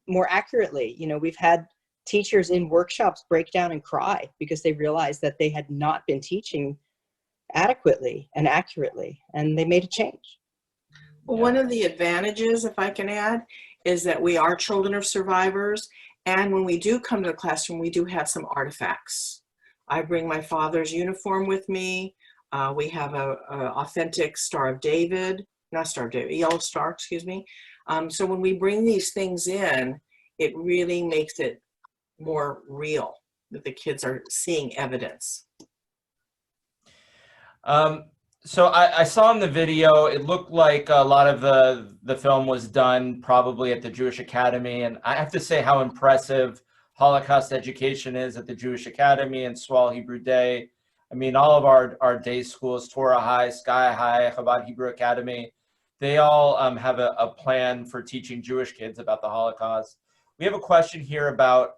Speaker 2: more accurately. You know, we've had teachers in workshops break down and cry because they realized that they had not been teaching adequately and accurately, and they made a change.
Speaker 11: Well, one of the advantages, if I can add, is that we are children of survivors. And when we do come to the classroom, we do have some artifacts I bring my father's uniform with me. We have a authentic Star of David, not Star of David, Yellow Star, excuse me. So when we bring these things in, it really makes it more real that the kids are seeing evidence.
Speaker 1: So I saw in the video, it looked like a lot of the film was done probably at the Jewish Academy. And I have to say how impressive Holocaust education is at the Jewish Academy and Swal Hebrew Day. I mean, all of our day schools, Torah High, Sky High, Chabad Hebrew Academy, they all have a plan for teaching Jewish kids about the Holocaust. We have a question here about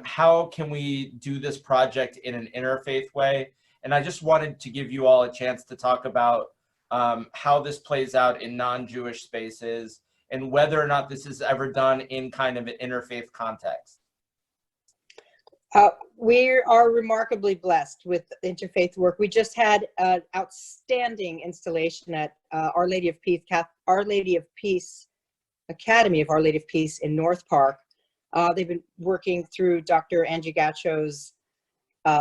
Speaker 1: how can we do this project in an interfaith way? And I just wanted to give you all a chance to talk about how this plays out in non-Jewish spaces and whether or not this is ever done in kind of an interfaith context.
Speaker 2: We are remarkably blessed with interfaith work. We just had an outstanding installation at Our Lady of Peace Academy of Our Lady of Peace in North Park. They've been working through Dr. Angie Gacho's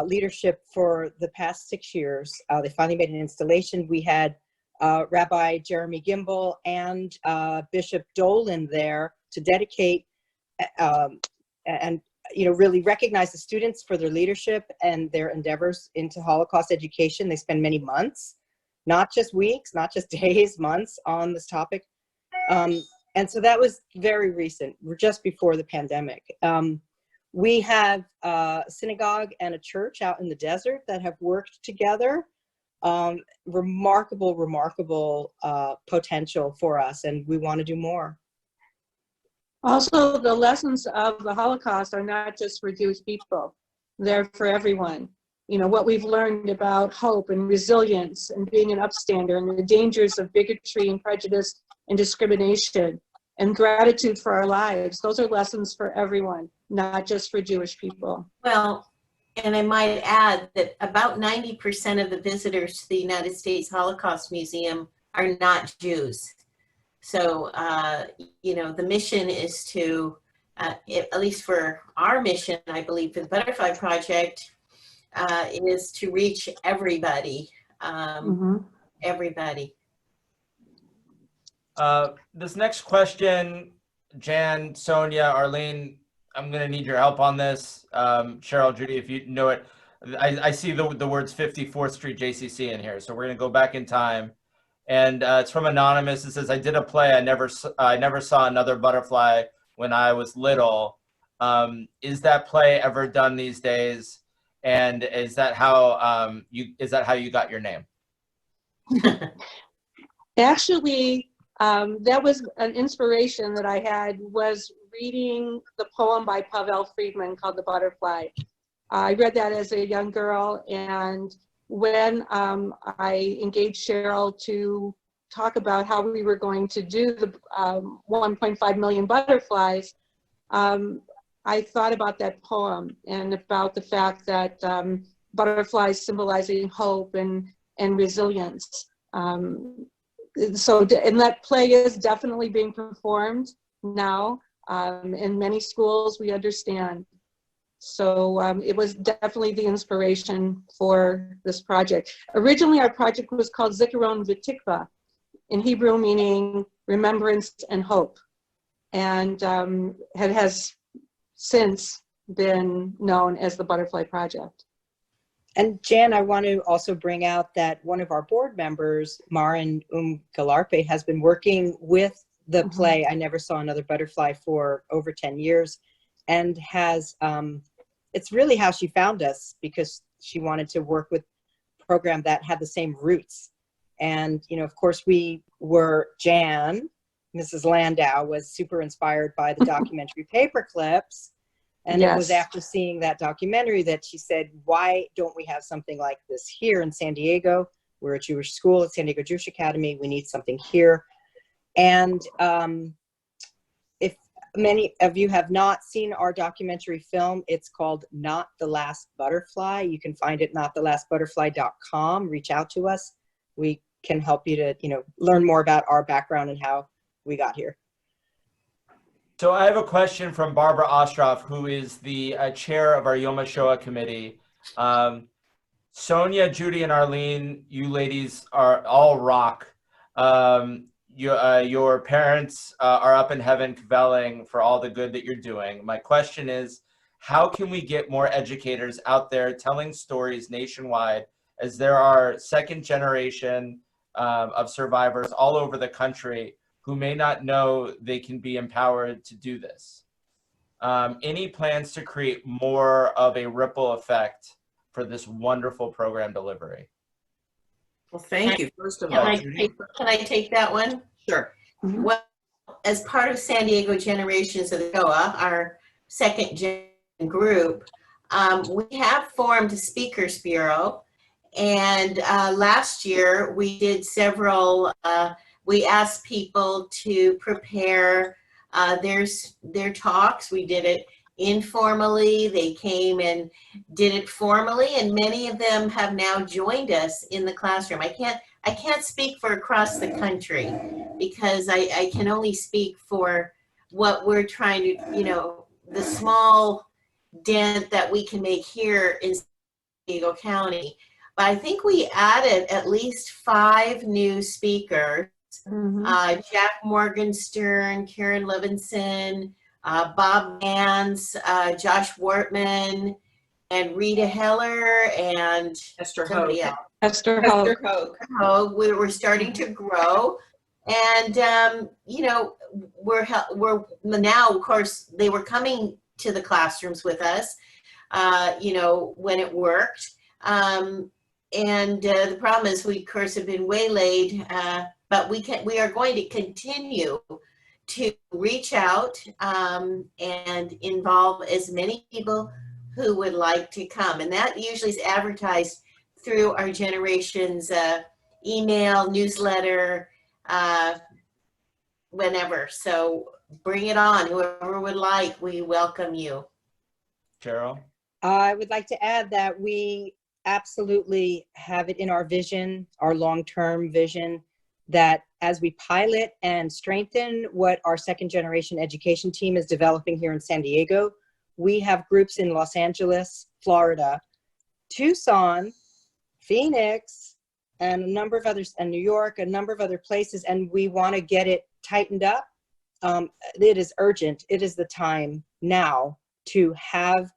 Speaker 2: leadership for the past 6 years. They finally made an installation. We had Rabbi Jeremy Gimbel and Bishop Dolan there to dedicate and really recognize the students for their leadership and their endeavors into Holocaust education. They spend many months, not just weeks, not just days, months on this topic. And so that was very recent, just before the pandemic. We have a synagogue and a church out in the desert that have worked together. Remarkable potential for us, and we want to do more.
Speaker 3: Also, the lessons of the Holocaust are not just for Jewish people. They're for everyone. You know, what we've learned about hope and resilience and being an upstander and the dangers of bigotry and prejudice and discrimination and gratitude for our lives. Those are lessons for everyone, not just for Jewish people.
Speaker 5: Well, and I might add that about 90% of the visitors to the United States Holocaust Museum are not Jews. So, the mission is to, at least for our mission, I believe, for the Butterfly Project, is to reach everybody, everybody.
Speaker 1: This next question, Jan, Sonia, Arlene, I'm going to need your help on this. Cheryl, Judy, if you know it, I see the words 54th Street JCC in here. So we're going to go back in time. And it's from Anonymous. It says, I did a play. I never saw Another Butterfly when I was little. Is that play ever done these days? And is that how you got your name?
Speaker 3: Actually, that was an inspiration that I had, was reading the poem by Pavel Friedman called The Butterfly. I read that as a young girl, and when I engaged Cheryl to talk about how we were going to do the 1.5 million butterflies, I thought about that poem and about the fact that butterflies symbolizing hope and resilience. And that play is definitely being performed now in many schools, we understand. So it was definitely the inspiration for this project. Originally, our project was called Zikaron V'Tikva, in Hebrew meaning remembrance and hope. And it has since been known as the Butterfly Project.
Speaker 2: And Jan, I want to also bring out that one of our board members, Marin Galarpe, has been working with the play I Never Saw Another Butterfly for over 10 years, and has, it's really how she found us, because she wanted to work with a program that had the same roots. And, of course, Jan, Mrs. Landau, was super inspired by the documentary Paper Clips. And It was after seeing that documentary that she said, why don't we have something like this here in San Diego? We're a Jewish school at San Diego Jewish Academy. We need something here. And if many of you have not seen our documentary film, it's called Not the Last Butterfly. You can find it at notthelastbutterfly.com. Reach out to us. We can help you to, learn more about our background and how we got here.
Speaker 1: So I have a question from Barbara Ostroff, who is the chair of our Yom HaShoah committee. Sonia, Judy, and Arlene, you ladies are all rock. Your parents are up in heaven cavelling for all the good that you're doing. My question is, how can we get more educators out there telling stories nationwide, as there are second generation of survivors all over the country who may not know they can be empowered to do this? Any plans to create more of a ripple effect for this wonderful program delivery?
Speaker 11: Well, thank you. First of
Speaker 5: Can
Speaker 11: all,
Speaker 5: I take that one?
Speaker 11: sure.
Speaker 5: Well, as part of San Diego Generations of the GOA, our second gen group, we have formed a speakers bureau. And last year we did several, we asked people to prepare their talks. We did it informally. They came and did it formally, and many of them have now joined us in the classroom. I can't speak for across the country because I can only speak for what we're trying to, you know, the small dent that we can make here in San Diego County. But I think we added at least 5 new speakers. Jack Morgenstern, Karen Levinson, Bob Mans, Josh Wortman, and Rita Heller, and
Speaker 11: Esther
Speaker 5: somebody
Speaker 11: Hogue.
Speaker 5: else.
Speaker 3: Esther Hogue.
Speaker 5: Oh, we're starting to grow. And, you know, we're now, of course, they were coming to the classrooms with us, you know, when it worked. And the problem is we, of course, have been waylaid, but we are going to continue to reach out and involve as many people who would like to come. And that usually is advertised through our generation's email, newsletter, whenever. So bring it on. Whoever would like, we welcome you.
Speaker 1: Cheryl?
Speaker 2: I would like to add that we absolutely have it in our vision, our long-term vision, that as we pilot and strengthen what our second generation education team is developing here in San Diego, we have groups in Los Angeles, Florida, Tucson, Phoenix, and a number of others, and New York, a number of other places, and we want to get it tightened up. It is urgent. It is the time now to have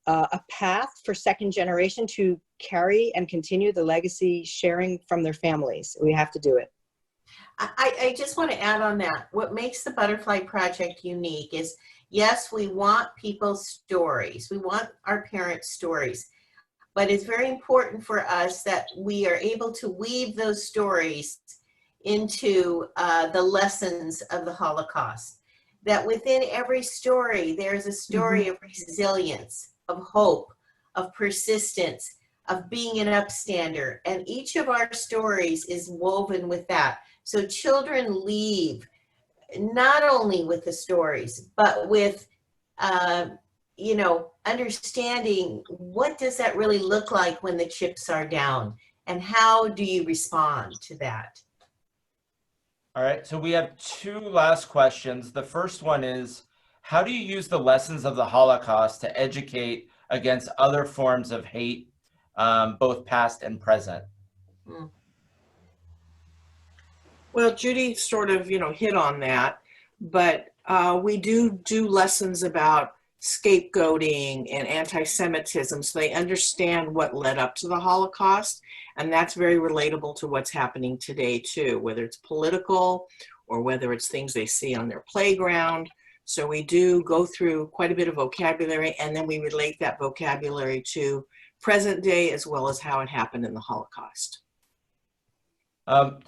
Speaker 2: a path for second generation to carry and continue the legacy sharing from their families. We have to do it.
Speaker 5: I just want to add on that. What makes the Butterfly Project unique is, yes, we want people's stories. We want our parents' stories. But it's very important for us that we are able to weave those stories into the lessons of the Holocaust. That within every story, there's a story of resilience, of hope, of persistence, of being an upstander. And each of our stories is woven with that. So children leave not only with the stories, but with, you know, understanding what does that really look like when the chips are down, and how do you respond to that?
Speaker 1: All right, so we have 2 last questions. The first one is, how do you use the lessons of the Holocaust to educate against other forms of hate, both past and present?
Speaker 11: Well, Judy sort of, you know, hit on that, but we do lessons about scapegoating and anti-Semitism, so they understand what led up to the Holocaust, and that's very relatable to what's happening today too, whether it's political or whether it's things they see on their playground. So we do go through quite a bit of vocabulary, and then we relate that vocabulary to present day as well as how it happened in the Holocaust.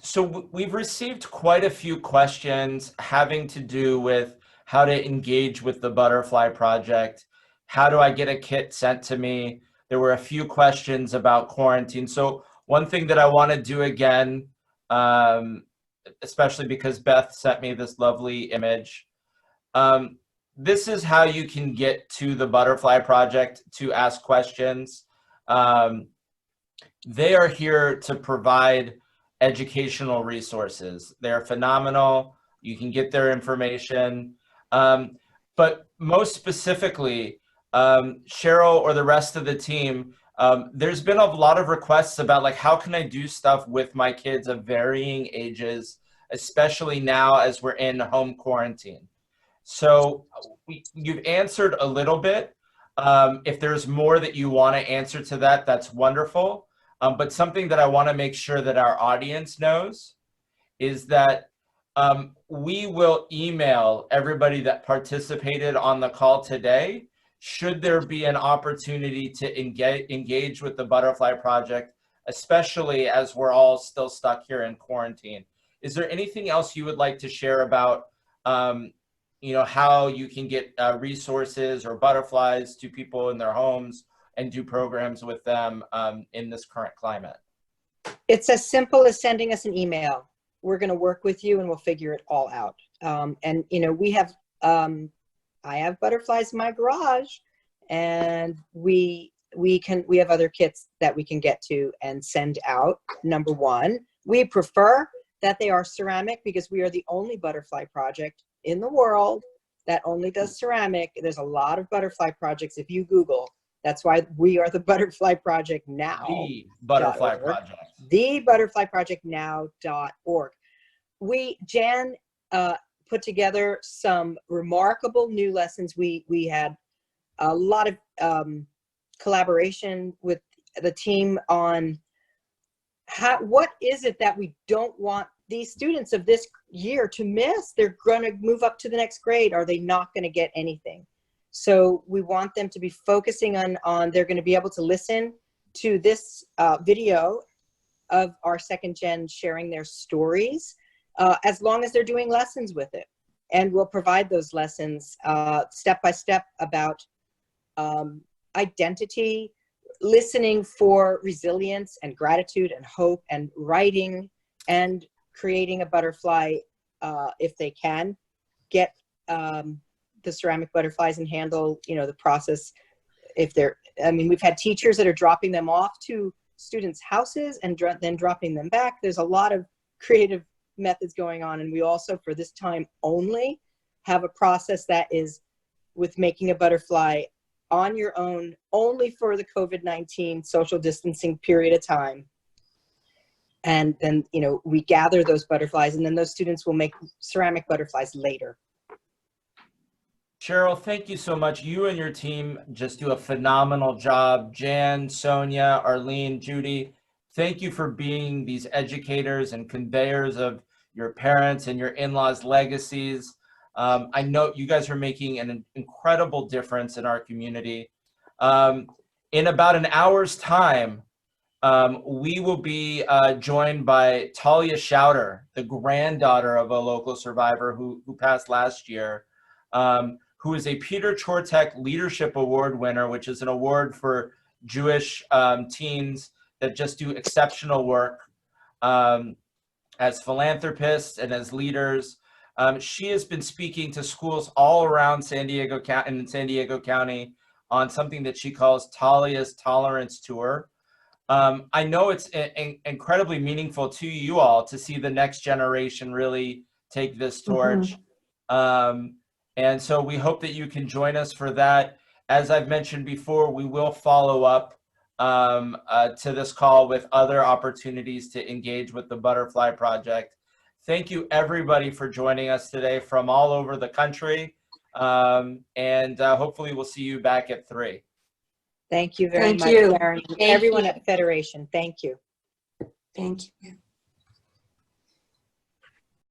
Speaker 1: So we've received quite a few questions having to do with how to engage with the Butterfly Project. How do I get a kit sent to me? There were a few questions about quarantine. So one thing that I want to do again, especially because Beth sent me this lovely image. This is how you can get to the Butterfly Project to ask questions. They are here to provide educational resources. They're phenomenal. You can get their information. But most specifically, Cheryl or the rest of the team, There's been a lot of requests about like, how can I do stuff with my kids of varying ages, especially now as we're in home quarantine. So you've answered a little bit. If there's more that you want to answer to that, that's wonderful. But something that I want to make sure that our audience knows is that we will email everybody that participated on the call today, should there be an opportunity to engage with the Butterfly Project, especially as we're all still stuck here in quarantine. Is there anything else you would like to share about how you can get resources or butterflies to people in their homes and do programs with them in this current climate?
Speaker 2: It's as simple as sending us an email. We're going to work with you and we'll figure it all out. And we have, I have butterflies in my garage, and we have other kits that we can get to and send out. Number one, we prefer that they are ceramic because we are the only butterfly project in the world that only does ceramic. There's a lot of butterfly projects if you Google. That's why we are the Butterfly Project Now.
Speaker 1: The Butterfly Project.
Speaker 2: The Butterfly Project Now.org. Jan put together some remarkable new lessons. We had a lot of collaboration with the team on what is it that we don't want these students of this year to miss. They're going to move up to the next grade. Are they not going to get anything? So we want them to be focusing on they're going to be able to listen to this video of our second gen sharing their stories as long as they're doing lessons with it. And we'll provide those lessons step by step about identity, listening for resilience and gratitude and hope, and writing and creating a butterfly if they can. Get the ceramic butterflies and handle, the process. We've had teachers that are dropping them off to students' houses and then dropping them back. There's a lot of creative methods going on. And we also, for this time only, have a process that is with making a butterfly on your own, only for the COVID-19 social distancing period of time. And then, we gather those butterflies, and then those students will make ceramic butterflies later.
Speaker 1: Cheryl, thank you so much. You and your team just do a phenomenal job. Jan, Sonia, Arlene, Judy, thank you for being these educators and conveyors of your parents and your in-laws' legacies. I know you guys are making an incredible difference in our community. In about an hour's time, we will be joined by Talia Schauder, the granddaughter of a local survivor who passed last year, who is a Peter Chortek Leadership Award winner, which is an award for Jewish teens that just do exceptional work as philanthropists and as leaders. She has been speaking to schools all around San Diego County on something that she calls Talia's Tolerance Tour. I know it's incredibly meaningful to you all to see the next generation really take this torch. And so we hope that you can join us for that. As I've mentioned before, we will follow up to this call with other opportunities to engage with the Butterfly Project. Thank you, everybody, for joining us today from all over the country. And hopefully we'll see you back at 3.
Speaker 2: Thank you very much, Darren. Everyone at Federation, thank you.
Speaker 3: Thank you.